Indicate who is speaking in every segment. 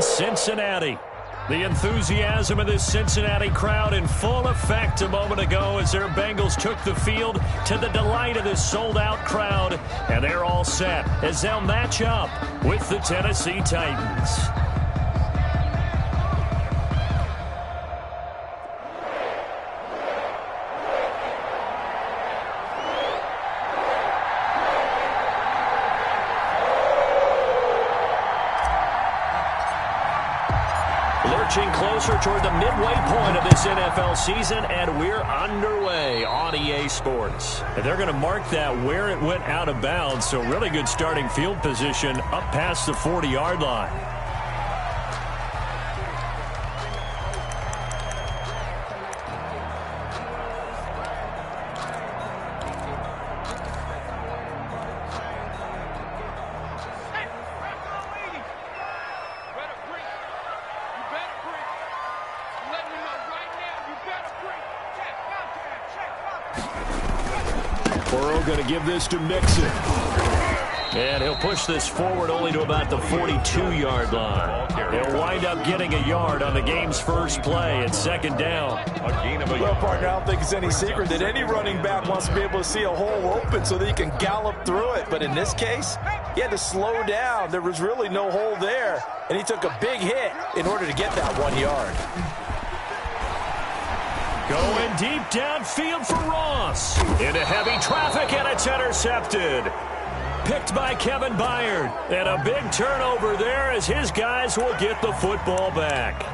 Speaker 1: Cincinnati. The enthusiasm of this Cincinnati crowd in full effect a moment ago as their Bengals took the field to the delight of this sold-out crowd. And they're all set as they'll match up with the Tennessee Titans. Closer toward the midway point of this NFL season, and we're underway on EA Sports. And they're going to mark that where it went out of bounds, so really good starting field position up past the 40-yard line. Going to give this to Mixon. And he'll push this forward only to about the 42-yard line. He'll wind up getting a yard on the game's first play at second down.
Speaker 2: Well, partner, I don't think it's any secret that any running back wants to be able to see a hole open so that he can gallop through it. But in this case, he had to slow down. There was really no hole there, and he took a big hit in order to get that 1 yard.
Speaker 1: Going deep downfield for Ross. Into heavy traffic, and it's intercepted. Picked by Kevin Byard. And a big turnover there as his guys will get the football back.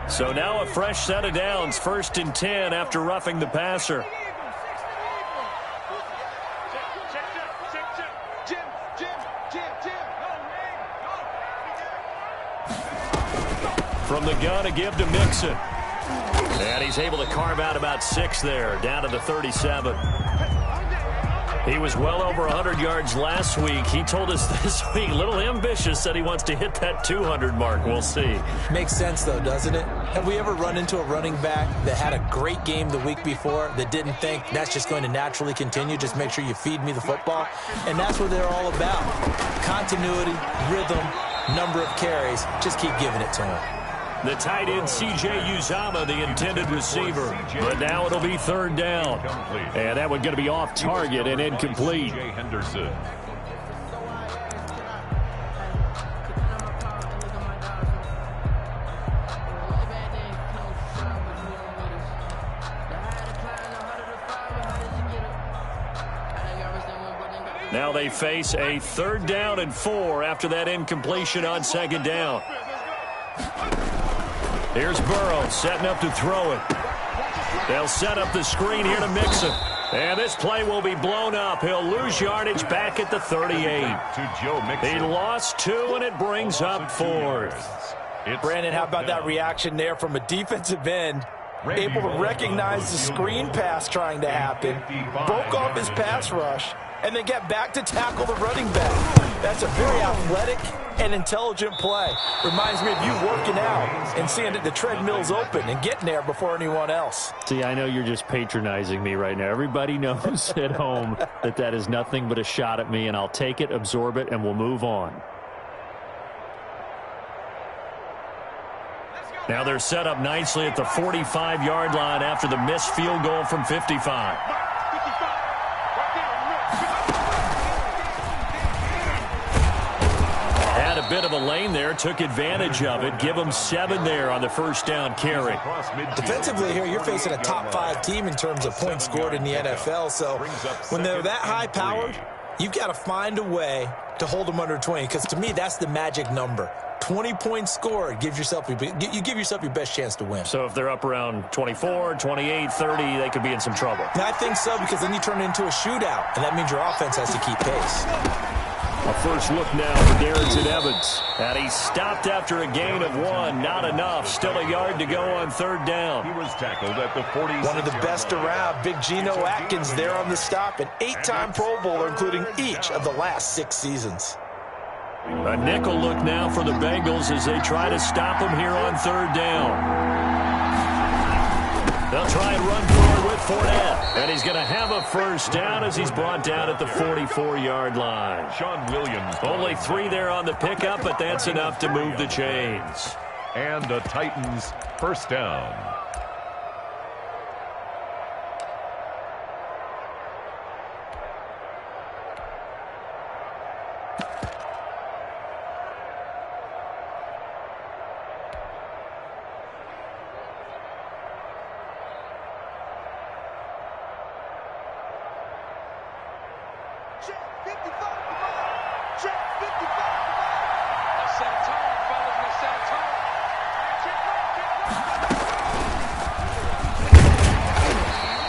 Speaker 1: So now a fresh set of downs, 1st and 10 after roughing the passer. From the gun, a give to Mixon. And he's able to carve out about 6 there, down to the 37. He was well over 100 yards last week. He told us this week, a little ambitious, said he wants to hit that 200 mark. We'll see.
Speaker 3: Makes sense, though, doesn't it? Have we ever run into a running back that had a great game the week before that didn't think that's just going to naturally continue? Just make sure you feed me the football. And that's what they're all about. Continuity, rhythm, number of carries. Just keep giving it to him.
Speaker 1: The tight end, C.J. Uzomah, the intended receiver. But now it'll be 3rd down. And that one going to be off target and incomplete. Now they face a 3rd down and 4 after that incompletion on 2nd down. Here's Burrow setting up to throw it. They'll set up the screen here to Mixon. And this play will be blown up. He'll lose yardage back at the 38. He lost 2, and it brings up 4th.
Speaker 2: Brandon, how about that reaction there from a defensive end? Able to recognize the screen pass trying to happen, broke off his pass rush, and then get back to tackle the running back. That's a very athletic and intelligent play. Reminds me of you working out and seeing that the treadmill's open and getting there before anyone else.
Speaker 1: See, I know you're just patronizing me right now. Everybody knows at home that that is nothing but a shot at me, and I'll take it, absorb it, and we'll move on. Now they're set up nicely at the 45-yard line after the missed field goal from 55. Had a bit of a lane there, took advantage of it. Give them 7 there on the 1st down carry.
Speaker 3: Defensively here, you're facing a top 5 team in terms of points scored in the NFL. So when they're that high-powered, you've got to find a way to hold them under 20, because to me, that's the magic number. 20 points scored, you give yourself your best chance to win.
Speaker 1: So if they're up around 24, 28, 30, they could be in some trouble.
Speaker 3: I think so, because then you turn it into a shootout, and that means your offense has to keep pace.
Speaker 1: A first look now for Darrington Evans. And he stopped after a gain of 1. Not enough. Still a yard to go on 3rd down.
Speaker 4: He was tackled at the 40.
Speaker 2: One of the best around. Big Geno Atkins there on the stop. An 8-time Pro Bowler, including each of the last 6 seasons.
Speaker 1: A nickel look now for the Bengals as they try to stop him here on third down. They'll try and run forward with Fournette. And he's going to have a first down as he's brought down at the 44-yard line.
Speaker 4: Sean Williams.
Speaker 1: Only 3 there on the pickup, but that's enough to move the chains.
Speaker 4: And the Titans first down.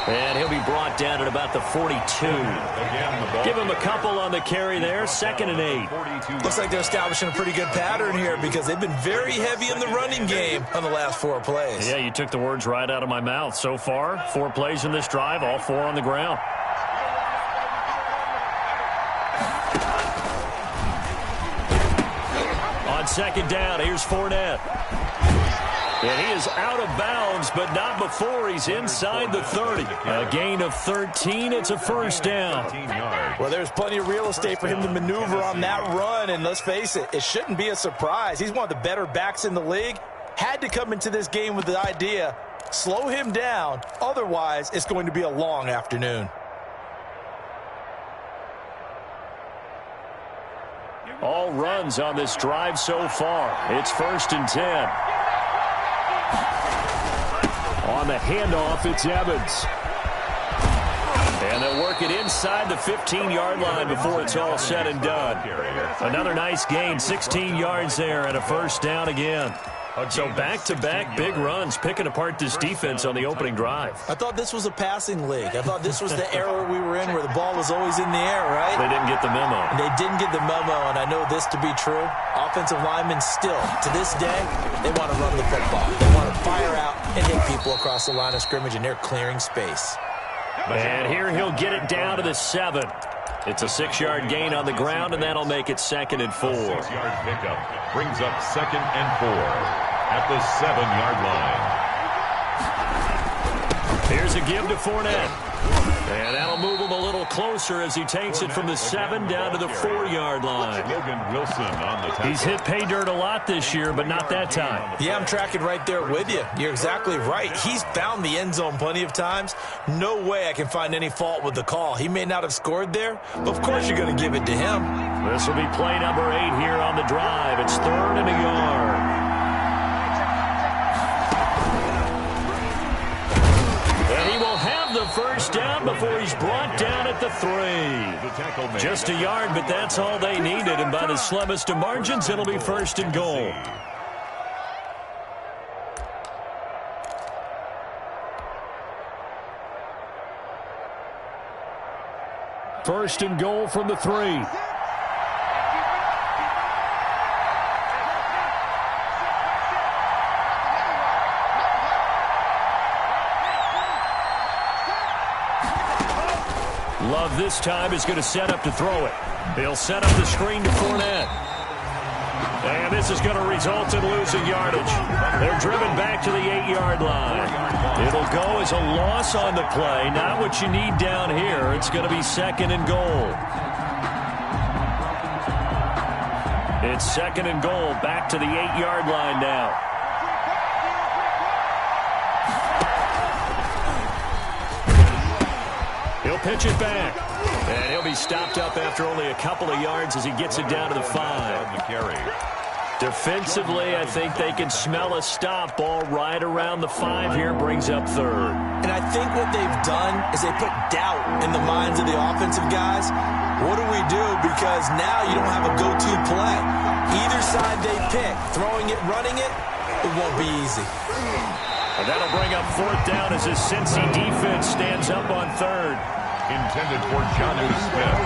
Speaker 1: And he'll be brought down at about the 42. Give him a couple on the carry there. 2nd and 8.
Speaker 2: Looks like they're establishing a pretty good pattern here because they've been very heavy in the running game on the last 4 plays.
Speaker 1: Yeah, you took the words right out of my mouth. So far, 4 plays in this drive, all 4 on the ground. On 2nd down, here's Fournette. And he is out of bounds, but not before he's inside the 30. A gain of 13. It's a first down.
Speaker 2: Well, there's plenty of real estate for him to maneuver on that run, and let's face it, it shouldn't be a surprise. He's one of the better backs in the league. Had to come into this game with the idea, slow him down, otherwise it's going to be a long afternoon.
Speaker 1: All runs on this drive so far. It's 1st and 10. On the handoff, it's Evans. And they'll work it inside the 15-yard line before it's all said and done. Another nice gain, 16 yards there, and a first down again. So back-to-back big runs, picking apart this defense on the opening drive.
Speaker 2: I thought this was a passing league. I thought this was the era we were in where the ball was always in the air, right?
Speaker 1: They didn't get the memo.
Speaker 2: And they didn't get the memo, and I know this to be true. Offensive linemen still, to this day, they want to run the football. They want to fire out and hit people across the line of scrimmage, and they're clearing space.
Speaker 1: And here he'll get it down to the 7. It's a 6-yard gain on the ground, and that'll make it 2nd and 4.
Speaker 4: 6-yard pickup brings up 2nd and 4 at the 7-yard line.
Speaker 1: Here's a give to Fournette. And that'll move him a little closer as he takes it from the 7 down to the 4-yard line.
Speaker 4: Logan Wilson on the tackle.
Speaker 1: He's hit pay dirt a lot this year, but not that time.
Speaker 2: Yeah, I'm tracking right there with you. You're exactly right. He's found the end zone plenty of times. No way I can find any fault with the call. He may not have scored there, but of course you're going to give it to him.
Speaker 1: This will be play number 8 here on the drive. It's 3rd and a yard. And he will have the first down before he's brought down at the 3. Just a yard, but that's all they needed. And by the slimmest of margins, it'll be 1st and goal. First and goal from the 3. Love this time is going to set up to throw it. He'll set up the screen to Fournette. And this is going to result in losing yardage. They're driven back to the 8-yard line. It'll go as a loss on the play. Not what you need down here. It's going to be 2nd and goal. It's 2nd and goal. Back to the 8-yard line now. He'll pitch it back. And he'll be stopped up after only a couple of yards as he gets it down to the 5. Defensively, I think they can smell a stop. Ball right around the 5 here, brings up 3rd.
Speaker 2: And I think what they've done is they put doubt in the minds of the offensive guys. What do we do? Because now you don't have a go-to play. Either side they pick, throwing it, running it, it won't be easy.
Speaker 1: And that'll bring up 4th down as his Cincy defense stands up on 3rd.
Speaker 4: Intended for Jonnu Smith.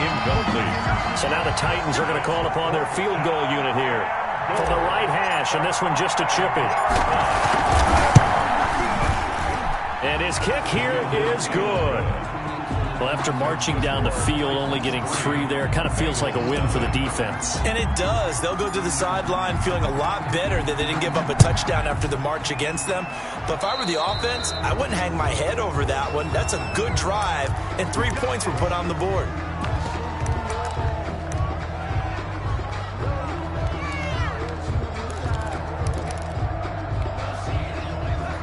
Speaker 4: Incomplete.
Speaker 1: So now the Titans are going to call upon their field goal unit here. From the right hash, and this one just a chippy. And his kick here is good. Well, after marching down the field, only getting 3 there, kind of feels like a win for the defense.
Speaker 3: And it does. They'll go to the sideline feeling a lot better that they didn't give up a touchdown after the march against them. But if I were the offense, I wouldn't hang my head over that one. That's a good drive, and 3 points were put on the board.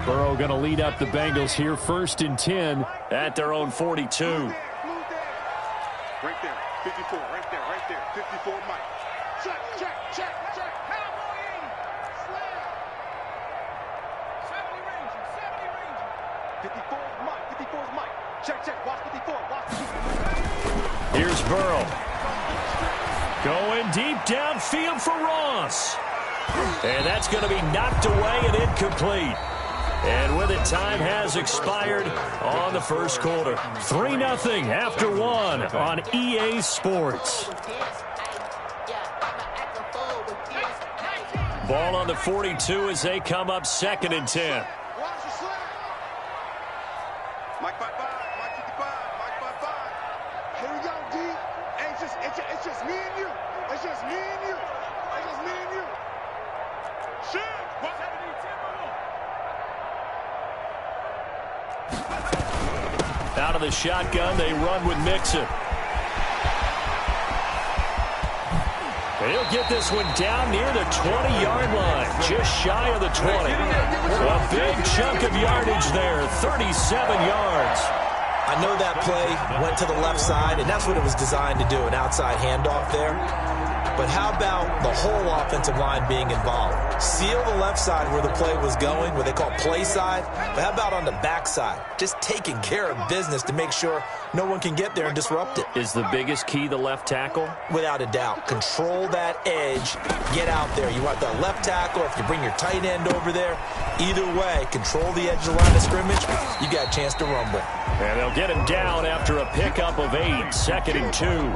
Speaker 1: Burrow going to lead up the Bengals here, 1st and 10 at their own 42.
Speaker 5: Right there, 54, right there, 54, Mike. Check. Cowboy in, slam. 70 Ranger. 54 is Mike, 54 is Mike. Check, watch 54, watch 54.
Speaker 1: Here's Burrow. Going deep downfield for Ross. And that's going to be knocked away and incomplete. And with it, time has expired on the first quarter. 3-0 after 1 on EA Sports. Ball on the 42 as they come up 2nd and 10.
Speaker 5: Mike 55, Mike 55, Mike 55. Here we go, D. Hey, it's just me and you. It's just me and you. It's just me and you. Shit. What's happening, Timberwolves?
Speaker 1: Out of the shotgun, they run with Mixon. He'll get this one down near the 20-yard line, just shy of the 20. A big chunk of yardage there, 37 yards.
Speaker 3: I know that play went to the left side, and that's what it was designed to do, an outside handoff there. But how about the whole offensive line being involved? Seal the left side where the play was going, what they call play side. But how about on the back side? Just taking care of business to make sure no one can get there and disrupt it.
Speaker 1: Is the biggest key the left tackle?
Speaker 3: Without a doubt. Control that edge. Get out there. You want the left tackle, if you bring your tight end over there. Either way, control the edge of the line of scrimmage. You got a chance to rumble.
Speaker 1: And they'll get him down after a pickup of 8, 2nd and 2.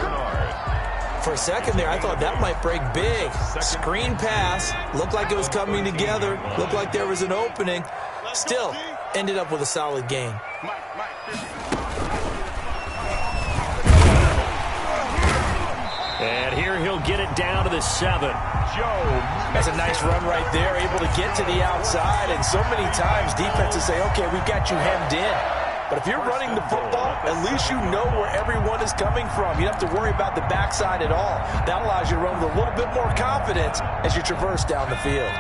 Speaker 3: For a second there, I thought that might break big. Screen pass. Looked like it was coming together. Looked like there was an opening. Still, ended up with a solid game.
Speaker 1: And here he'll get it down to the 7.
Speaker 2: That's a nice run right there, able to get to the outside. And so many times defenses say, okay, we've got you hemmed in. But if you're running the football, at least you know where everyone is coming from. You don't have to worry about the backside at all. That allows you to run with a little bit more confidence as you traverse down the field.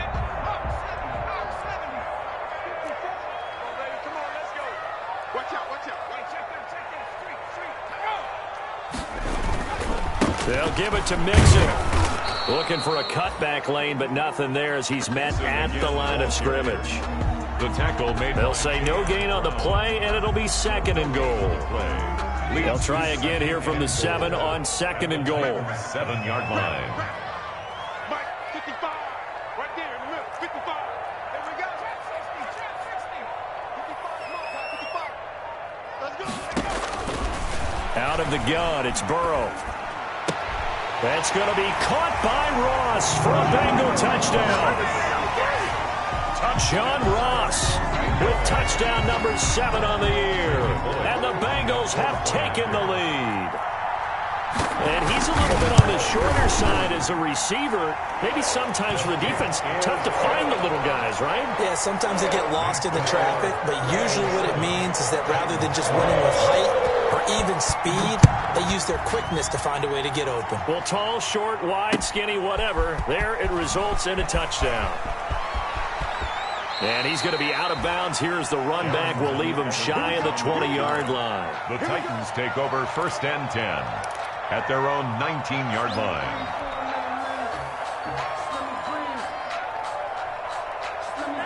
Speaker 1: They'll give it to Mixon. Looking for a cutback lane, but nothing there as he's met at the line of scrimmage.
Speaker 4: The tackle made.
Speaker 1: They'll say no gain on the play, and it'll be 2nd and goal. They'll try again here from the 7 on 2nd and goal.
Speaker 4: 7-yard line.
Speaker 5: Mike, 55, right there in the middle, 55. There we go. 55. Let's go.
Speaker 1: Out of the gun, it's Burrow. That's going to be caught by Ross for a Bengal touchdown. John Ross with touchdown number 7 on the year. And the Bengals have taken the lead. And he's a little bit on the shorter side as a receiver. Maybe sometimes for the defense, tough to find the little guys, right?
Speaker 3: Yeah, sometimes they get lost in the traffic, but usually what it means is that rather than just winning with height or even speed, they use their quickness to find a way to get open.
Speaker 1: Well, tall, short, wide, skinny, whatever, there it results in a touchdown. And he's going to be out of bounds here as the run back will leave him shy of the 20-yard line.
Speaker 4: The Titans take over 1st and 10 at their own 19-yard line.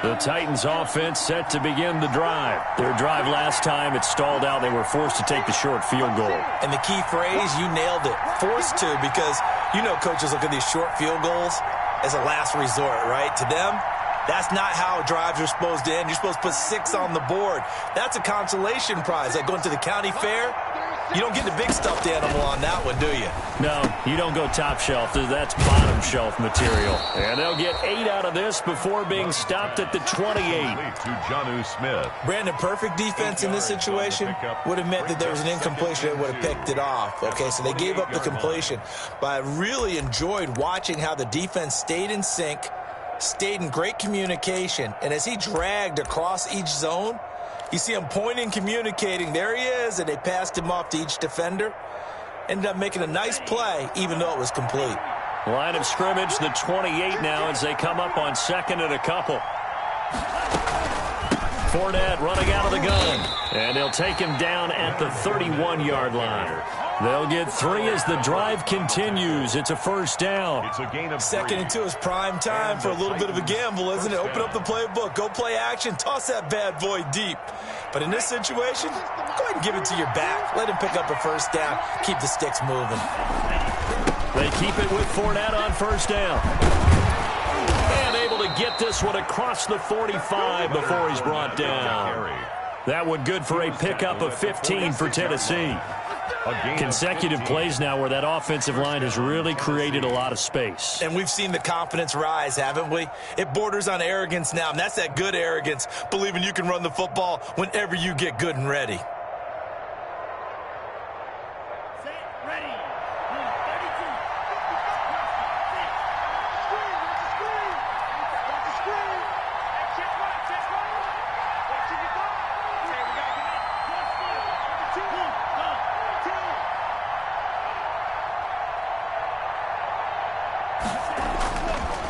Speaker 1: The Titans offense set to begin the drive. Their drive last time, it stalled out. They were forced to take the short field goal.
Speaker 3: And the key phrase, you nailed it. Forced to, because you know coaches look at these short field goals as a last resort, right? To them, that's not how drives are supposed to end. You're supposed to put 6 on the board. That's a consolation prize, like going to the county fair.
Speaker 2: You don't get the big stuffed animal on that one, do you?
Speaker 1: No, you don't go top shelf. That's bottom shelf material. And they'll get 8 out of this before being stopped at the 28.
Speaker 4: To Jonnu Smith.
Speaker 3: Brandon, perfect defense in this situation would have meant that there was an incompletion that would have picked it off. Okay, so they gave up the completion. But I really enjoyed watching how the defense stayed in sync, stayed in great communication, and as he dragged across each zone, you see him pointing, communicating. There he is, and they passed him off to each defender. Ended up making a nice play, even though it was complete.
Speaker 1: Line of scrimmage, the 28 now as they come up on 2nd and a couple. Fournette running out of the gun, and they'll take him down at the 31-yard line. They'll get 3 as the drive continues. It's a first down.
Speaker 4: It's a gain of
Speaker 3: 2nd and 2 is prime time for a little bit of a gamble, isn't it? Open up the playbook, go play action, toss that bad boy deep. But in this situation, go ahead and give it to your back. Let him pick up a first down. Keep the sticks moving.
Speaker 1: They keep it with Fournette on first down. And able to get this one across the 45 before he's brought down. That one good for a pickup of 15 for Tennessee. Consecutive plays now where that offensive line has really created a lot of space.
Speaker 3: And we've seen the confidence rise, haven't we? It borders on arrogance now, and that's that good arrogance, believing you can run the football whenever you get good and ready.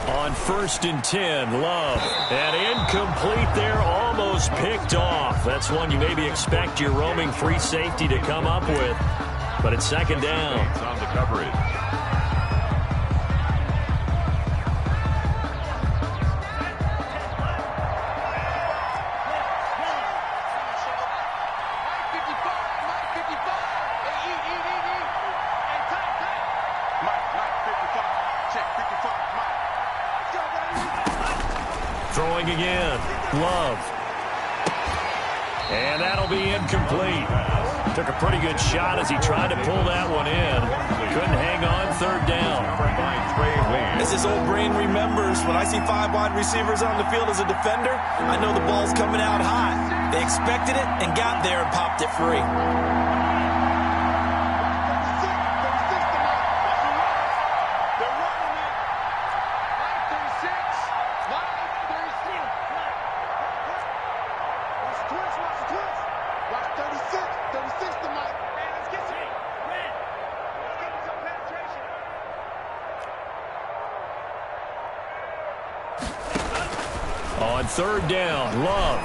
Speaker 1: On 1st and 10, Love. And incomplete there, almost picked off. That's one you maybe expect your roaming free safety to come up with. But it's 2nd down.
Speaker 4: It's on the coverage.
Speaker 1: Throwing again, Love. And that'll be incomplete. Took a pretty good shot as he tried to pull that one in. Couldn't hang on, 3rd down.
Speaker 3: As his old brain remembers, when I see 5 wide receivers on the field as a defender, I know the ball's coming out hot. They expected it and got there and popped it free.
Speaker 1: On 3rd down, Love.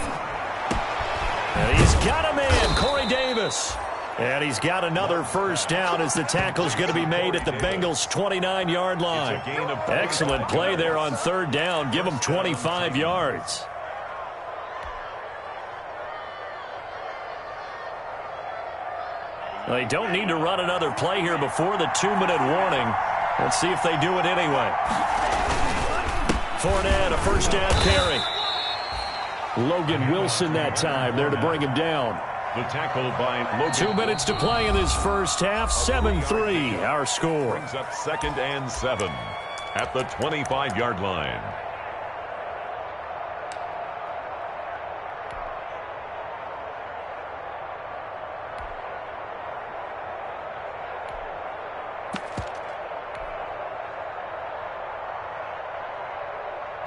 Speaker 1: And he's got a man, Corey Davis. And he's got another first down as the tackle's going to be made at the Bengals' 29-yard line. Excellent play there on 3rd down. Give them 25 yards. They don't need to run another play here before the 2-minute warning. Let's see if they do it anyway. Fournette, a first down carry. Logan Wilson that time there to bring him down.
Speaker 4: The tackle by Logan.
Speaker 1: 2 minutes to play in this first half. 7-3 our score.
Speaker 4: Brings up 2nd and 7 at the 25-yard line.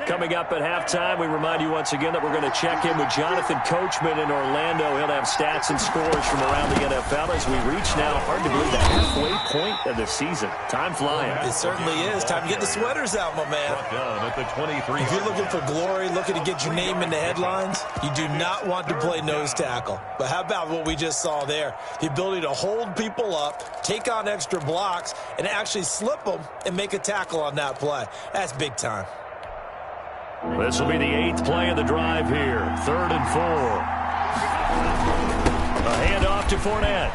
Speaker 1: Coming up at halftime, we remind you once again that we're going to check in with Jonathan Coachman in Orlando. He'll have stats and scores from around the NFL as we reach now, hard to believe, the halfway point of the season. Time flying.
Speaker 3: It certainly is. Time to get the sweaters out, my man.
Speaker 4: Down at the 23.
Speaker 3: If you're looking for glory, looking to get your name in the headlines, you do not want to play nose tackle. But how about what we just saw there? The ability to hold people up, take on extra blocks, and actually slip them and make a tackle on that play. That's big time.
Speaker 1: This will be the 8th play of the drive here. 3rd and 4. A handoff to Fournette.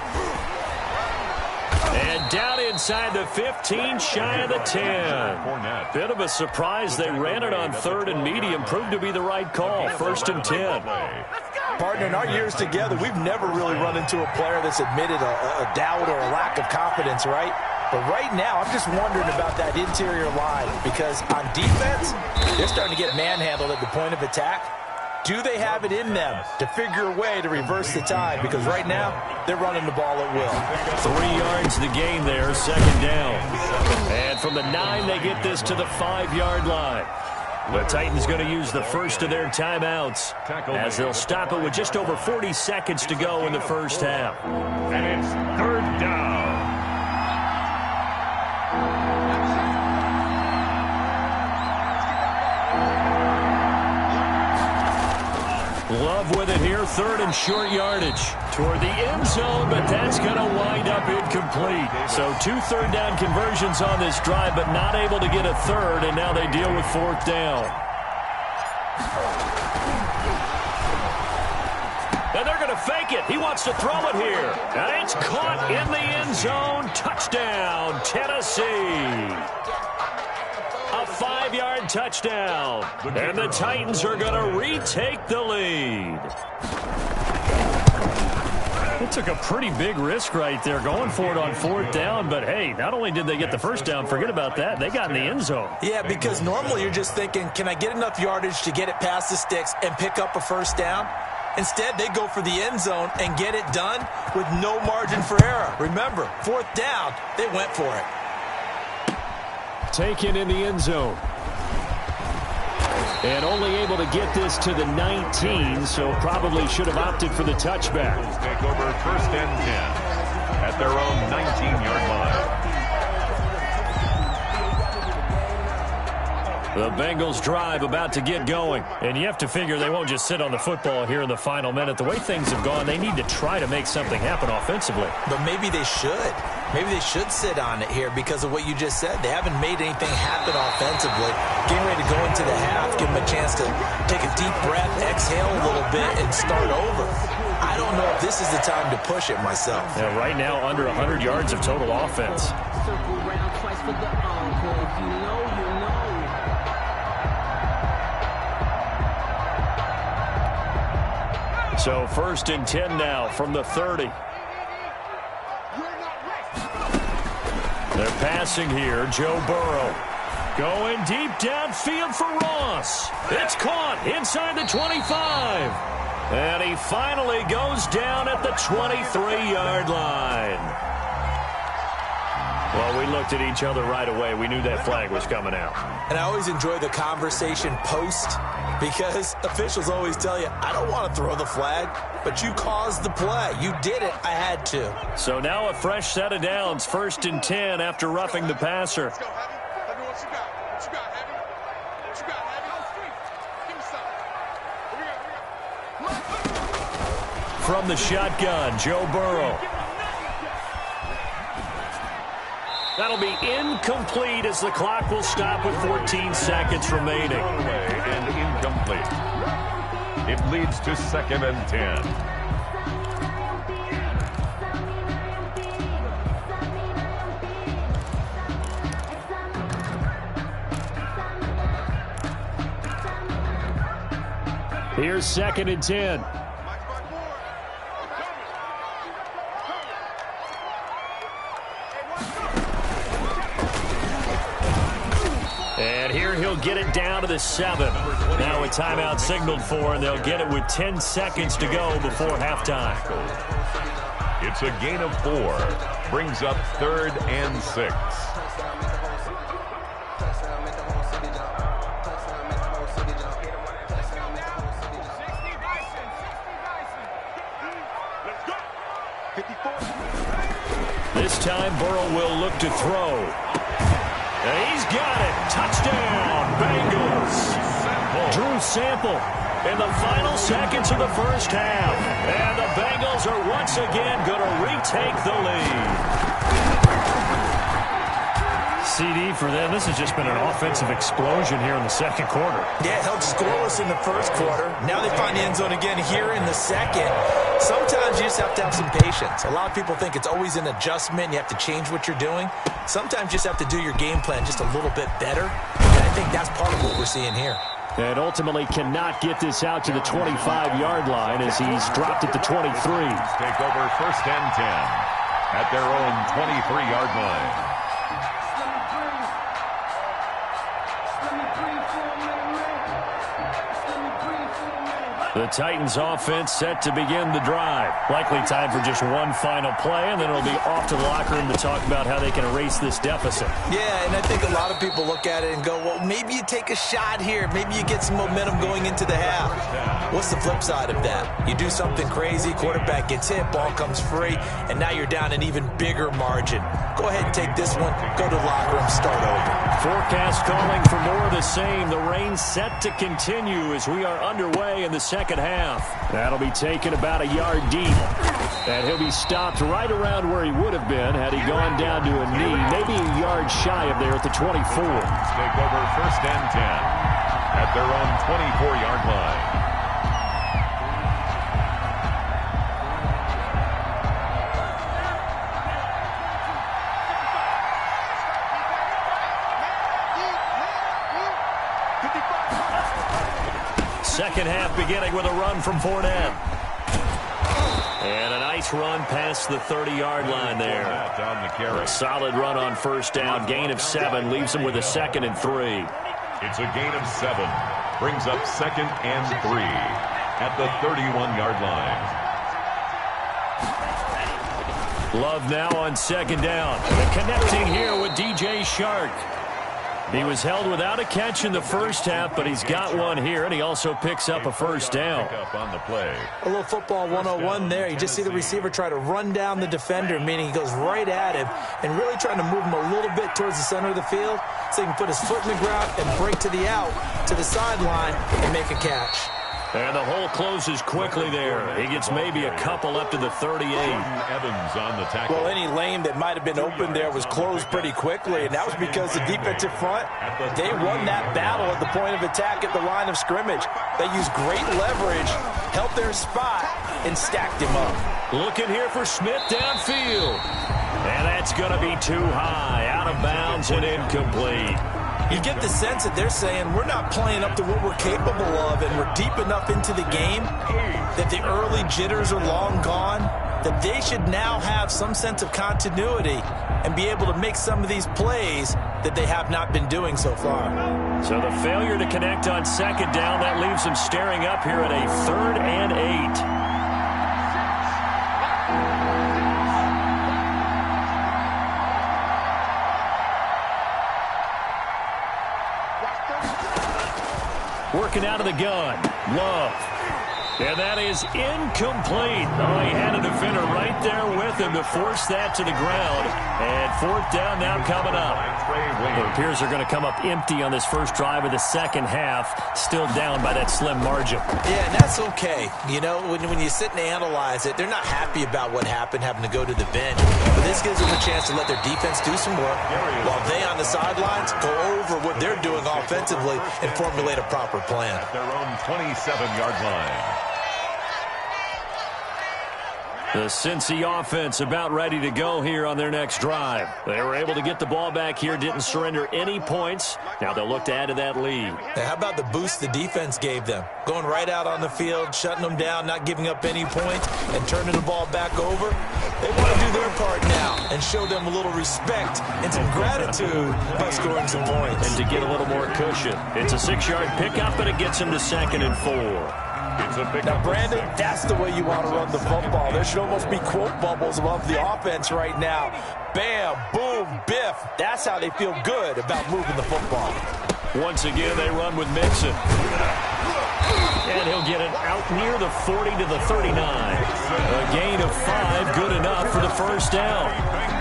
Speaker 1: And down inside the 15, shy of the 10. Bit of a surprise. They ran it on 3rd and medium. Proved to be the right call. 1st and 10.
Speaker 2: partner, in our years together, we've never really run into a player that's admitted a doubt or a lack of confidence, right? But right now, I'm just wondering about that interior line because on defense, they're starting to get manhandled at the point of attack. Do they have it in them to figure a way to reverse the tide? Because right now, they're running the ball at will.
Speaker 1: 3 yards the gain there, second down. And from the 9, they get this to the 5-yard line. The Titans going to use the first of their timeouts as they'll stop it with just over 40 seconds to go in the first half.
Speaker 4: And it's third down.
Speaker 1: Love with it here, third and short yardage toward the end zone, but that's going to wind up incomplete. So 2 third-down conversions on this drive, but not able to get a third, and now they deal with fourth down. And they're going to fake it. He wants to throw it here. And it's caught in the end zone. Touchdown, Tennessee. A 5-yard touchdown. And the Titans are going to retake the lead. It took a pretty big risk right there going for it on fourth down. But, hey, not only did they get the first down, forget about that, they got in the end zone.
Speaker 2: Yeah, because normally you're just thinking, can I get enough yardage to get it past the sticks and pick up a first down? Instead, they go for the end zone and get it done with no margin for error. Remember, fourth down, they went for it.
Speaker 1: Taken in the end zone. And only able to get this to the 19, so probably should have opted for the touchback.
Speaker 4: Take over first and 10 at their own 19-yard line.
Speaker 1: The Bengals drive about to get going. And you have to figure they won't just sit on the football here in the final minute. The way things have gone, they need to try to make something happen offensively.
Speaker 2: But maybe they should. Maybe they should sit on it here because of what you just said. They haven't made anything happen offensively. Getting ready to go into the half, give them a chance to take a deep breath, exhale a little bit, and start over. I don't know if this is the time to push it myself.
Speaker 1: Yeah, right now, under 100 yards of total offense. So first and 10 now from the 30. They're passing here. Joe Burrow going deep downfield for Ross. It's caught inside the 25. And he finally goes down at the 23-yard line. Well, we looked at each other right away. We knew that flag was coming out.
Speaker 2: And I always enjoy the conversation post because officials always tell you, I don't want to throw the flag, but you caused the play. You did it. I had to.
Speaker 1: So now a fresh set of downs, first and 10 after roughing the passer.
Speaker 5: Let's go, Heavy. Tell me what you got. What you got, Heavy? What you got, Heavy? Give me something. What we got?
Speaker 1: From the shotgun, Joe Burrow. That'll be incomplete as the clock will stop with 14 seconds remaining.
Speaker 4: And incomplete. It leads to second and 10.
Speaker 1: Here's second and 10. And here he'll get it down to the 7. Now a timeout signaled for, and they'll get it with 10 seconds to go before halftime.
Speaker 4: It's a gain of 4. Brings up third and 6.
Speaker 1: This time Burrow will look to throw. And he's got it. Touchdown, Bengals. Drew Sample in the final seconds of the first half. And the Bengals are once again going to retake the lead. CD for them. This has just been an offensive explosion here in the second quarter.
Speaker 2: Yeah, held scoreless in the first quarter. Now they find the end zone again here in the second. Sometimes you just have to have some patience. A lot of people think it's always an adjustment. You have to change what you're doing. Sometimes you just have to do your game plan just a little bit better. And I think that's part of what we're seeing here.
Speaker 1: And ultimately cannot get this out to the 25-yard line as he's dropped it to 23.
Speaker 4: Take over 1st and 10 at their own 23-yard line.
Speaker 1: The Titans offense set to begin the drive. Likely time for just one final play, and then it'll be off to the locker room to talk about how they can erase this deficit.
Speaker 3: Yeah, and I think a lot of people look at it and go, well, maybe you take a shot here. Maybe you get some momentum going into the half. What's the flip side of that? You do something crazy, quarterback gets hit, ball comes free, and now you're down an even bigger margin. Go ahead and take this one, go to the locker room, start over.
Speaker 1: Forecast calling for more of the same. The rain set to continue as we are underway in the second half. That'll be taken about a yard deep. And he'll be stopped right around where he would have been had he gone down to a knee, maybe a yard shy of there at the 24.
Speaker 4: Take over 1st and 10 at their own 24-yard line.
Speaker 1: Second half beginning with a run from Fournette. And a nice run past the 30-yard line there.
Speaker 4: Down the carry.
Speaker 1: A solid run on 1st down. Gain of 7 leaves him with a 2nd and 3.
Speaker 4: It's a gain of 7. Brings up 2nd and 3 at the 31-yard line.
Speaker 1: Love now on 2nd down. And connecting here with DJ Shark. He was held without a catch in the first half, but he's got one here, and he also picks up a 1st down.
Speaker 4: On the play.
Speaker 3: A little football 101 there. You just see the receiver try to run down the defender, meaning he goes right at him and really trying to move him a little bit towards the center of the field so he can put his foot in the ground and break to the out, to the sideline, and make a catch.
Speaker 1: And the hole closes quickly there. He gets maybe a couple up to the 38.
Speaker 4: Evans on the tackle.
Speaker 2: Well, any lane that might have been open there was closed pretty quickly, and that was because the defensive front, they won that battle at the point of attack at the line of scrimmage. They used great leverage, held their spot, and stacked him up.
Speaker 1: Looking here for Smith downfield. And that's going to be too high, out of bounds and incomplete.
Speaker 2: You get the sense that they're saying we're not playing up to what we're capable of, and we're deep enough into the game that the early jitters are long gone, that they should now have some sense of continuity and be able to make some of these plays that they have not been doing so far.
Speaker 1: So the failure to connect on 2nd down, that leaves them staring up here at a 3rd and 8. Working out of the gun. Love. And that is incomplete. Oh, he had a defender right there with him to force that to the ground. And 4th down now coming up. It appears they're going to come up empty on this first drive of the second half. Still down by that slim margin.
Speaker 3: Yeah, and that's okay. You know, when you sit and analyze it, they're not happy about what happened, having to go to the bench. But this gives them a chance to let their defense do some work while they on the sidelines go over what they're doing offensively and formulate a proper plan.
Speaker 4: At their own 27-yard line.
Speaker 1: The Cincy offense about ready to go here on their next drive. They were able to get the ball back here, didn't surrender any points. Now they'll look to add to that lead.
Speaker 3: Now, how about the boost the defense gave them? Going right out on the field, shutting them down, not giving up any points, and turning the ball back over. They want to do their part now and show them a little respect and some gratitude by scoring some points.
Speaker 1: And to get a little more cushion. It's a 6-yard pickup, and it gets them to 2nd and 4.
Speaker 2: Now, Brandon, that's the way you want to run the football. There should almost be quote bubbles above the offense right now. Bam, boom, biff. That's how they feel good about moving the football.
Speaker 1: Once again, they run with Mixon. And he'll get it out near the 40 to the 39. A gain of 5, good enough for the 1st down.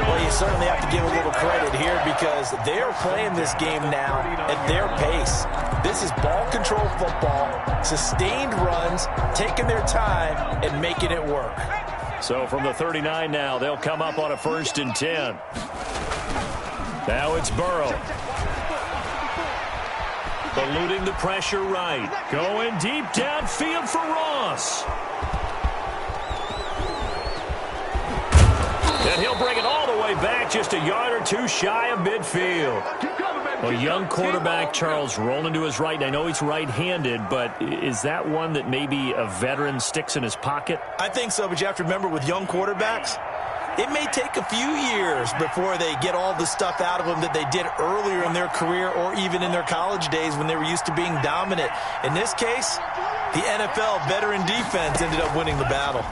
Speaker 2: Well, you certainly have to give a little credit here because they're playing this game now at their pace. This is ball control football, sustained runs, taking their time and making it work.
Speaker 1: So from the 39 now, they'll come up on a 1st and 10. Now it's Burrow. Eluding the pressure right. Going deep downfield for Ross. And he'll bring it all the way back, just a yard or two shy of midfield. Well, young quarterback Charles rolling to his right. And I know he's right-handed, but is that one that maybe a veteran sticks in his pocket?
Speaker 2: I think so, but you have to remember with young quarterbacks, it may take a few years before they get all the stuff out of them that they did earlier in their career or even in their college days when they were used to being dominant. In this case, the NFL veteran defense ended up winning the battle.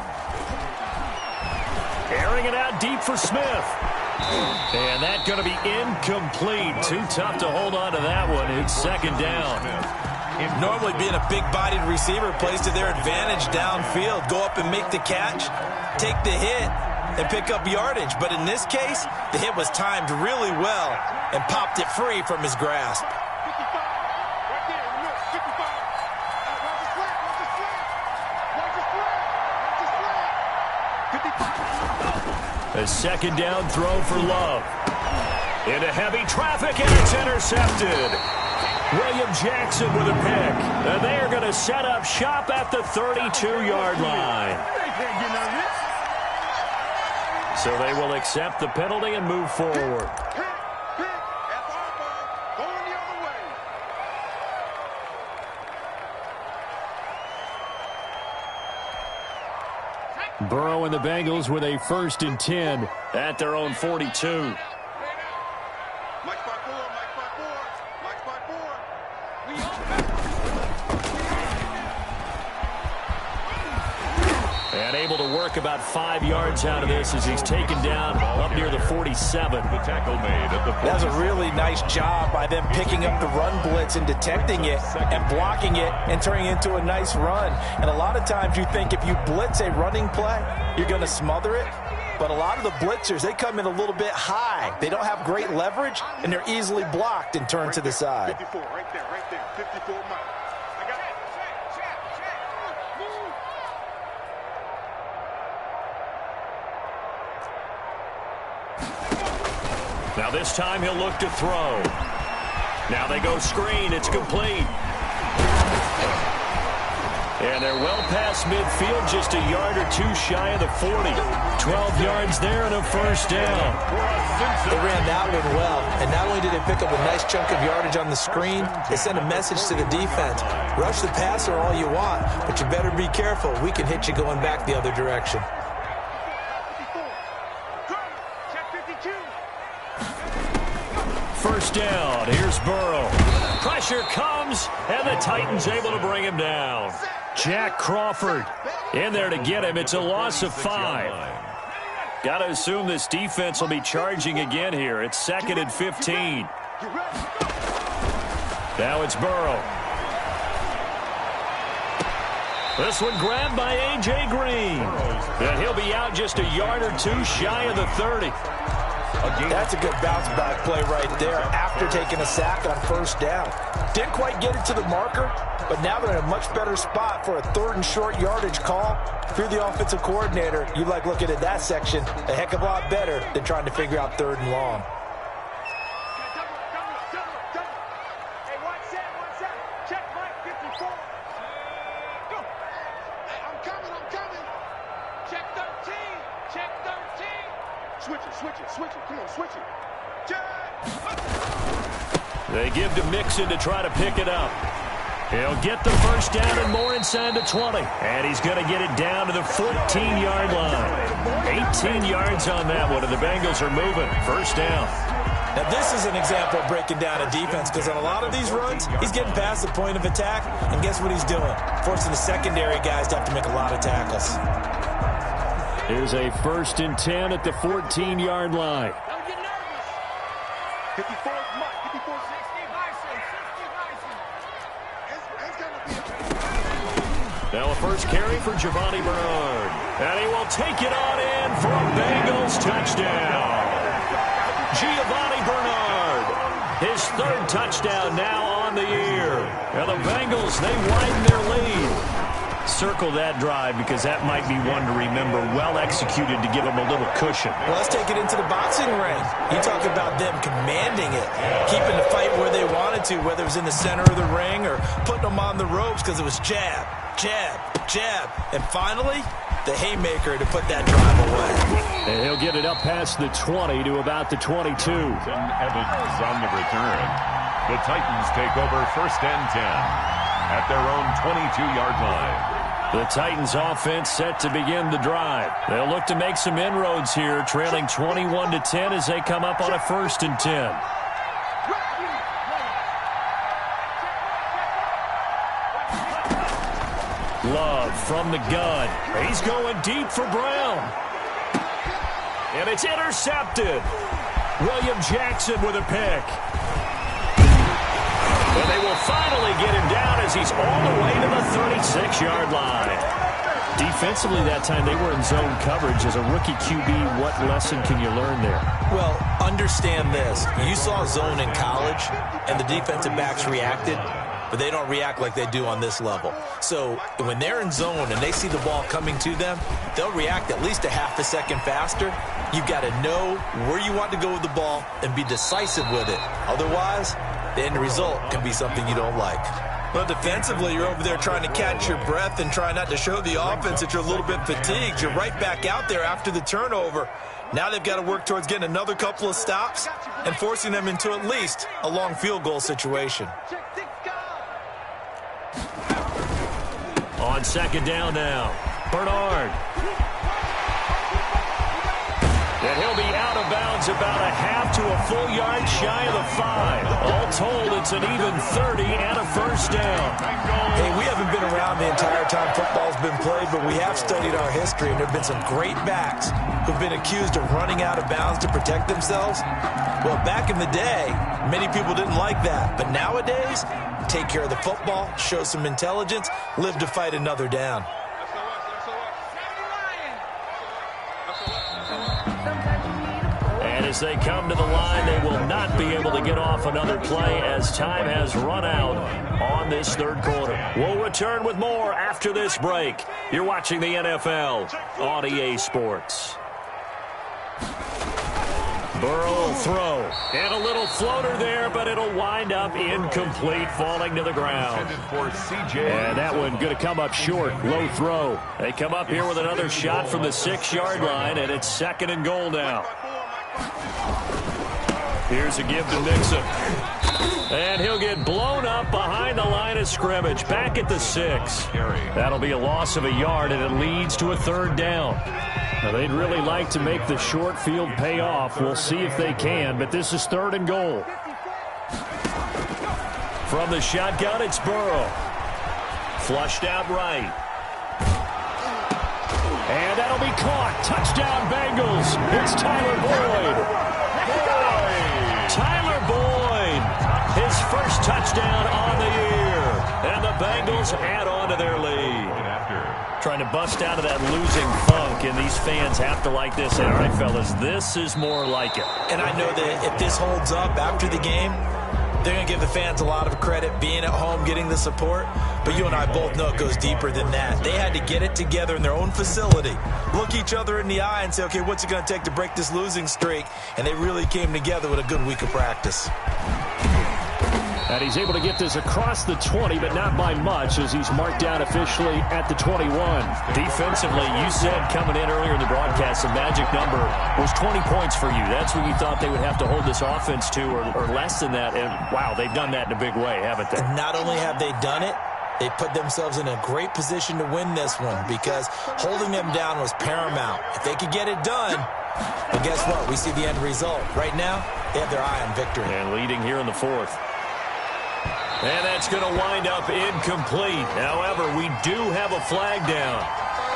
Speaker 1: Airing it out deep for Smith. And that's going to be incomplete. Too tough to hold on to that one. It's second down.
Speaker 2: Normally being a big-bodied receiver plays to their advantage downfield. Go up and make the catch, take the hit, and pick up yardage. But in this case, the hit was timed really well and popped it free from his grasp.
Speaker 1: A second down throw for Love. Into heavy traffic, and it's intercepted. William Jackson with a pick. And they are going to set up shop at the 32-yard line. So they will accept the penalty and move forward. Burrow and the Bengals with a 1st and 10 at their own 42. And able to work about 5 yards out of this as he's taken down up near the 47.
Speaker 4: The tackle made at the 47.
Speaker 2: That's a really nice job by them picking up the run blitz and detecting it and blocking it and turning it into a nice run. And a lot of times you think if you blitz a running play, you're going to smother it. But a lot of the blitzers, they come in a little bit high. They don't have great leverage, and they're easily blocked and turned to the side.
Speaker 5: 54, right there, 54 miles. I got it.
Speaker 1: Now this time he'll look to throw. Now they go screen. It's complete. And they're well past midfield, just a yard or two shy of the 40. 12 yards there and a 1st down.
Speaker 3: They ran that one well, and not only did they pick up a nice chunk of yardage on the screen, they sent a message to the defense. Rush the passer all you want, but you better be careful. We can hit you going back the other direction.
Speaker 1: First down. Here's Burrow. Pressure comes, and the Titans able to bring him down. Jack Crawford in there to get him. It's a loss of 5. Got to assume this defense will be charging again here. It's 2nd and 15. Now it's Burrow. This one grabbed by A.J. Green. And he'll be out just a yard or two shy of the 30.
Speaker 2: That's a good bounce-back play right there after taking a sack on 1st down. Didn't quite get it to the marker, but now they're in a much better spot for a 3rd and short yardage call. If you're the offensive coordinator, you like looking at that section a heck of a lot better than trying to figure out 3rd and long.
Speaker 5: Hey, one set. Check Mike 54. Go. Hey, I'm coming. Check 13. Switch it. Come on, switch it.
Speaker 1: They give to Mixon to try to pick it up. He'll get the 1st down and more inside the 20. And he's going to get it down to the 14-yard line. 18 yards on that one, and the Bengals are moving. 1st down.
Speaker 2: Now, this is an example of breaking down a defense because on a lot of these runs, he's getting past the point of attack, and guess what he's doing? Forcing the secondary guys to have to make a lot of tackles.
Speaker 1: Here's a 1st and 10 at the 14-yard line.
Speaker 5: 54 Mike. 54
Speaker 1: Now a first carry for Giovanni Bernard. And he will take it on in for a Bengals touchdown. Giovanni Bernard, his 3rd touchdown now on the year. And the Bengals, they widen their lead. Circle that drive because that might be one to remember. Well executed to give them a little cushion.
Speaker 2: Well, let's take it into the boxing ring. You talk about them commanding it, keeping the fight where they wanted to, whether it was in the center of the ring or putting them on the ropes because it was jab, and finally, the haymaker to put that drive away.
Speaker 1: And he'll get it up past the 20 to about the 22.
Speaker 4: Evans on the return. The Titans take over 1st and 10 at their own 22-yard line.
Speaker 1: The Titans offense set to begin the drive. They'll look to make some inroads here, trailing 21-10 as they come up on a 1st and 10. Love from the gun. He's going deep for Brown. And it's intercepted. William Jackson with a pick. And they will finally get him down as he's all the way to the 36-yard line. Defensively that time, they were in zone coverage. As a rookie QB, what lesson can you learn there?
Speaker 3: Well, understand this. You saw zone in college, and the defensive backs reacted, but they don't react like they do on this level. So when they're in zone and they see the ball coming to them, they'll react at least a half a second faster. You've got to know where you want to go with the ball and be decisive with it. Otherwise, the end result can be something you don't like. Well, defensively, you're over there trying to catch your breath and try not to show the offense that you're a little bit fatigued. You're right back out there after the turnover. Now they've got to work towards getting another couple of stops and forcing them into at least a long field goal situation.
Speaker 1: On 2nd down now, Bernard. And he'll be out of bounds about a half to a full yard shy of the 5. All told, it's an even 30 and a 1st down.
Speaker 3: Hey, we haven't been around the entire time football's been played, but we have studied our history, and there have been some great backs who've been accused of running out of bounds to protect themselves. Well, back in the day, many people didn't like that. But nowadays, take care of the football, show some intelligence, live to fight another down.
Speaker 1: And as they come to the line, they will not be able to get off another play as time has run out on this 3rd quarter. We'll return with more after this break. You're watching the NFL on EA Sports. Burrow will throw. And a little floater there, but it'll wind up incomplete, falling to the ground. And that one going to come up short. Low throw. They come up here with another shot from the 6-yard line, and it's 2nd and goal now. Here's a give to Nixon. And he'll get blown up behind the line of scrimmage. Back at the 6. That'll be a loss of a yard, and it leads to a 3rd down. Now, they'd really like to make the short field pay off. We'll see if they can, but this is 3rd and goal. From the shotgun, it's Burrow. Flushed out right. And that'll be caught. Touchdown, Bengals. It's Tyler Boyd. Tyler Boyd, his first touchdown on the year. And the Bengals add on to their lead. Trying to bust out of that losing funk, and these fans have to like this. And all right, fellas, this is more like it.
Speaker 3: And I know that if this holds up after the game, they're going to give the fans a lot of credit, being at home, getting the support. But you and I both know it goes deeper than that. They had to get it together in their own facility, look each other in the eye and say, okay, what's it going to take to break this losing streak? And they really came together with a good week of practice.
Speaker 1: And he's able to get this across the 20, but not by much, as he's marked down officially at the 21. Defensively, you said coming in earlier in the broadcast, the magic number was 20 points for you. That's what you thought they would have to hold this offense to, or less than that. And, wow, they've done that in a big way, haven't they?
Speaker 3: Not only have they done it, they put themselves in a great position to win this one, because holding them down was paramount. If they could get it done, well, guess what? We see the end result. Right now, they have their eye on victory.
Speaker 1: And leading here in the 4th. And that's going to wind up incomplete. However, we do have a flag down.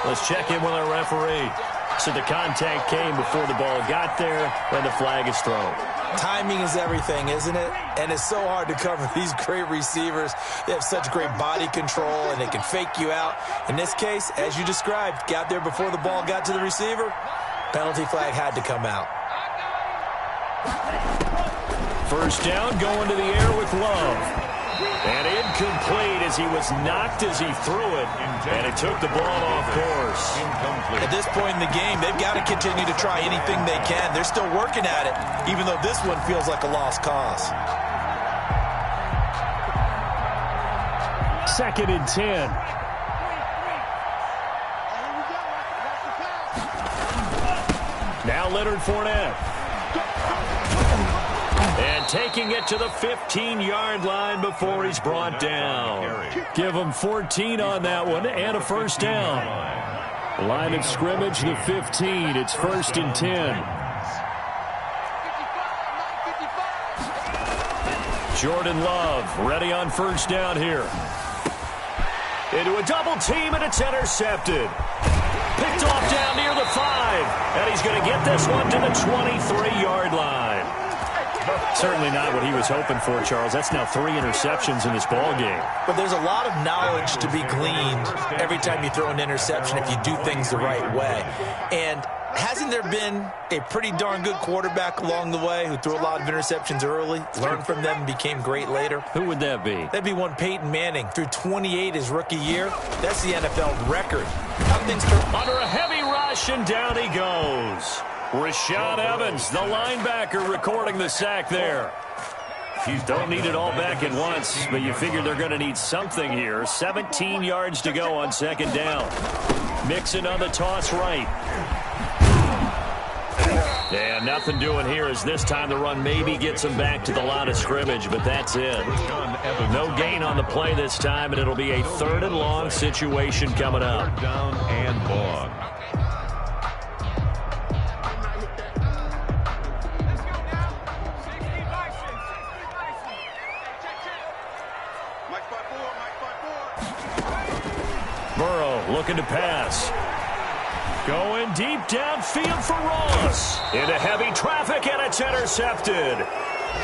Speaker 1: Let's check in with our referee. So the contact came before the ball got there, and the flag is thrown.
Speaker 3: Timing is everything, isn't it? And it's so hard to cover these great receivers. They have such great body control, and they can fake you out. In this case, as you described, got there before the ball got to the receiver. Penalty flag had to come out.
Speaker 1: First down, going to the air with Love. And incomplete as he was knocked as he threw it. And it took the ball off course.
Speaker 3: At this point in the game, they've got to continue to try anything they can. They're still working at it, even though this one feels like a lost cause.
Speaker 1: 2nd and 10. Now Leonard Fournette. And taking it to the 15-yard line before he's brought down. Give him 14 on that one and a first down. Line of scrimmage, the 15. It's 1st and 10. Jordan Love ready on first down here. Into a double team, and it's intercepted. Picked off down near the 5. And he's going to get this one to the 23-yard line. Certainly not what he was hoping for, Charles. That's now 3 interceptions in this ball game.
Speaker 2: But there's a lot of knowledge to be gleaned every time you throw an interception if you do things the right way. And hasn't there been a pretty darn good quarterback along the way who threw a lot of interceptions early, learned from them, and became great later?
Speaker 1: Who would that be?
Speaker 2: That'd be one Peyton Manning. Threw 28 his rookie year. That's the NFL record. How things turn
Speaker 1: under a heavy rush, and down he goes. Rashad Evans, the linebacker, recording the sack there. You don't need it all back at once, but you figure they're going to need something here. 17 yards to go on second down. Mixon on the toss right. And nothing doing here as this time the run maybe gets him back to the line of scrimmage, but that's it. No gain on the play this time, and it'll be a 3rd and long situation coming up.
Speaker 4: Down and long.
Speaker 1: Burrow looking to pass. Going deep downfield for Ross. Into heavy traffic, and it's intercepted.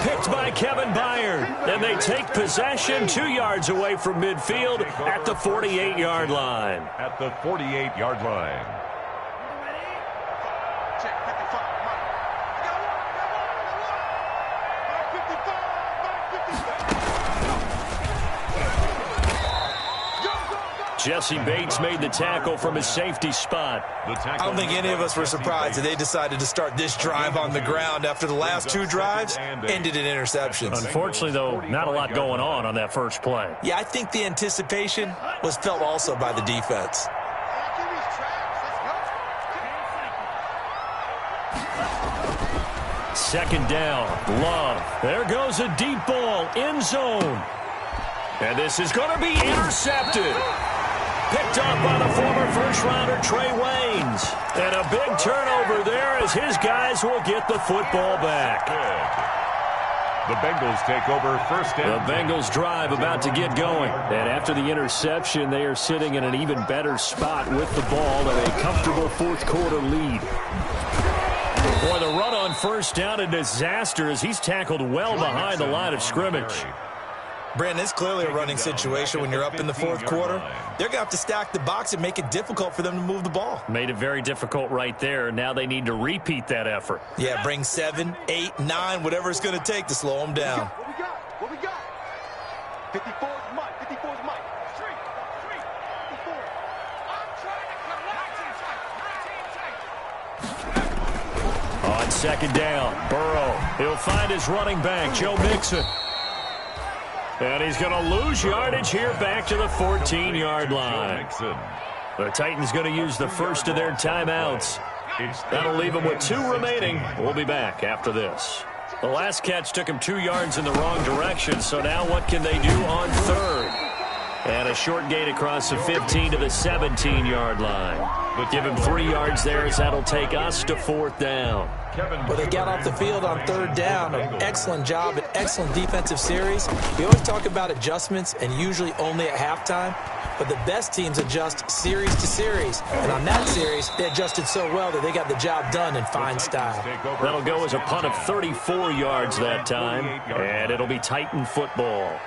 Speaker 1: Picked by Kevin Byard. And they take possession 2 yards away from midfield at the 48-yard line.
Speaker 4: At the 48-yard line.
Speaker 1: Jesse Bates made the tackle from his safety spot.
Speaker 2: I don't think any of us were surprised that they decided to start this drive on the ground after the last 2 drives ended in interceptions.
Speaker 1: Unfortunately, though, not a lot going on that first play.
Speaker 2: Yeah, I think the anticipation was felt also by the defense.
Speaker 1: Second down, Love. There goes a deep ball, end zone. And this is going to be intercepted. Picked up by the former first-rounder Trey Waynes. And a big turnover there as his guys will get the football back.
Speaker 4: The Bengals take over first down.
Speaker 1: The Bengals drive about to get going. And after the interception, they are sitting in an even better spot with the ball and a comfortable fourth-quarter lead. Boy, the run on first down, a disaster as he's tackled well behind the line of scrimmage.
Speaker 2: Brandon, it's clearly a running situation when you're up in the fourth quarter. They're going to have to stack the box and make it difficult for them to move the ball.
Speaker 1: Made it very difficult right there. Now they need to repeat that effort.
Speaker 2: Yeah, bring 7, 8, 9, whatever it's going to take to slow them down.
Speaker 5: What we got? 54 is Mike. 54 is Mike. 3, 54. I'm trying to come.
Speaker 1: On second down, Burrow. He'll find his running back, Joe Mixon. And he's going to lose yardage here back to the 14-yard line. The Titans going to use the first of their timeouts. That'll leave them with 2 remaining. We'll be back after this. The last catch took him 2 yards in the wrong direction, so now what can they do on third? And a short gain across the 15 to the 17-yard line. Give him 3 yards there as that'll take us to 4th down.
Speaker 2: Well, they got off the field on 3rd down. An excellent job, an excellent defensive series. We always talk about adjustments and usually only at halftime. But the best teams adjust series to series. And on that series, they adjusted so well that they got the job done in fine style.
Speaker 1: That'll go as a punt of 34 yards that time. And it'll be Titan football.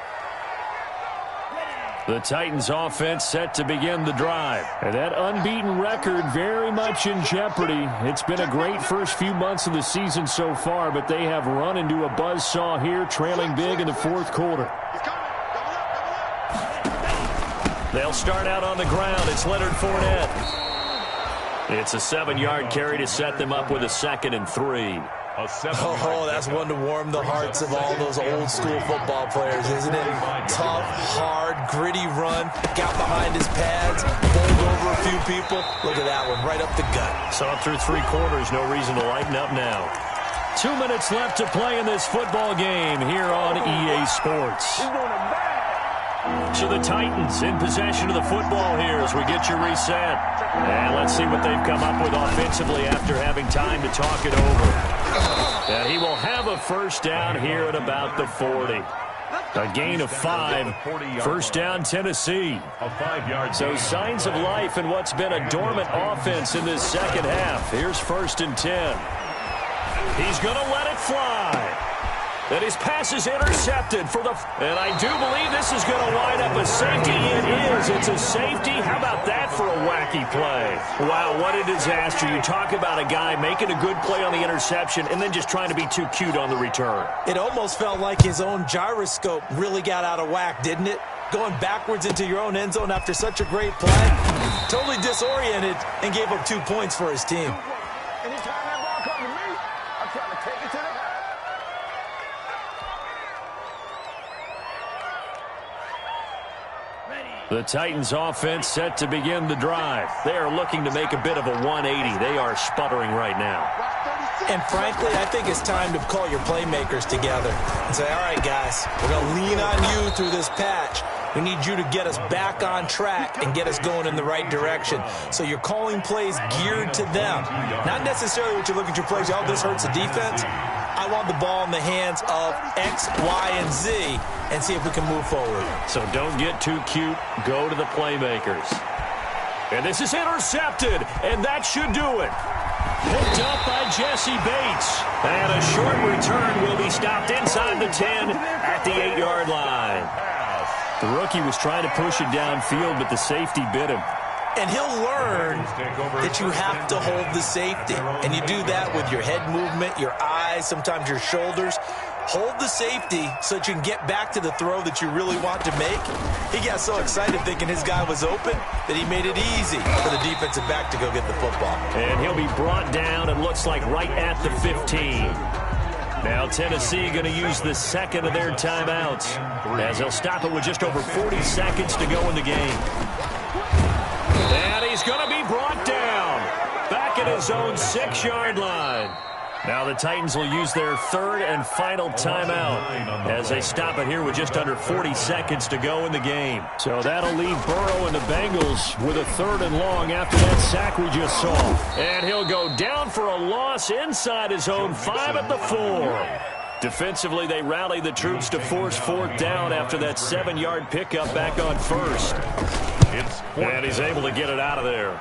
Speaker 1: The Titans offense set to begin the drive. And that unbeaten record very much in jeopardy. It's been a great first few months of the season so far, but they have run into a buzzsaw here, trailing big in the fourth quarter. They'll start out on the ground. It's Leonard Fournette. It's a 7-yard carry to set them up with a 2nd and 3.
Speaker 2: Oh, that's one to warm the hearts of all those old-school football players, isn't it? Tough, hard, gritty run. Got behind his pads, bowled over a few people. Look at that one, right up the gut.
Speaker 1: Saw it through 3 quarters. No reason to lighten up now. 2 minutes left to play in this football game here on EA Sports. So the Titans in possession of the football here as we get you reset. And let's see what they've come up with offensively after having time to talk it over. And he will have a first down here at about the 40. A gain of 5. First down, Tennessee. So signs of life in what's been a dormant offense in this second half. Here's 1st and 10. He's going to let it fly. And his pass is intercepted for the... And I do believe this is going to wind up a safety. It is. It's a safety. How about that for a wacky play? Wow, what a disaster. You talk about a guy making a good play on the interception and then just trying to be too cute on the return.
Speaker 3: It almost felt like his own gyroscope really got out of whack, didn't it? Going backwards into your own end zone after such a great play. Totally disoriented and gave up 2 points for his team.
Speaker 5: Anytime that ball comes to me, I'm trying to take it to the house.
Speaker 1: The Titans offense set to begin the drive. They are looking to make a bit of a 180. They are sputtering right now.
Speaker 3: And frankly, I think it's time to call your playmakers together and say, all right, guys, we're going to lean on you through this patch. We need you to get us back on track and get us going in the right direction. So you're calling plays geared to them. Not necessarily what you're looking to plays. Oh, this hurts the defense. I want the ball in the hands of X, Y, and Z and see if we can move forward.
Speaker 1: So don't get too cute. Go to the playmakers. And this is intercepted, and that should do it. Picked up by Jesse Bates. And a short return will be stopped inside the 10 at the 8-yard line. The rookie was trying to push it downfield, but the safety bit him.
Speaker 3: And he'll learn that you have to hold the safety. And you do that with your head movement, your eyes, sometimes your shoulders. Hold the safety so that you can get back to the throw that you really want to make. He got so excited thinking his guy was open that he made it easy for the defensive back to go get the football.
Speaker 1: And he'll be brought down, it looks like, right at the 15. Now Tennessee going to use the second of their timeouts as they'll stop it with just over 40 seconds to go in the game. And he's going to be brought down back at his own 6-yard line. Now the Titans will use their third and final timeout as they stop it here with just under 40 seconds to go in the game. So that'll leave Burrow and the Bengals with a 3rd and long after that sack we just saw. And he'll go down for a loss inside his own 5 at the 4. Defensively, they rally the troops to force 4th down after that 7-yard pickup back on 1st. And he's able to get it out of there.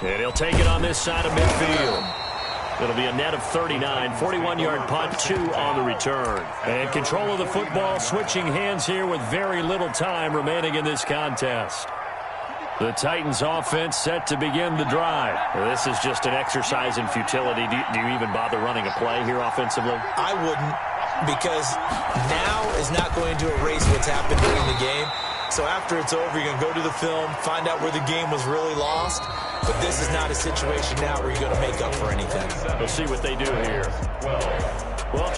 Speaker 1: And he'll take it on this side of midfield. It'll be a net of 39, 41-yard punt, 2 on the return. And control of the football switching hands here with very little time remaining in this contest. The Titans offense set to begin the drive. This is just an exercise in futility. Do you even bother running a play here offensively?
Speaker 3: I wouldn't, because now is not going to erase what's happened during the game. So after it's over, you're going to go to the film, find out where the game was really lost. But this is not a situation now where you're going to make up for anything.
Speaker 1: We'll see what they do here. Well,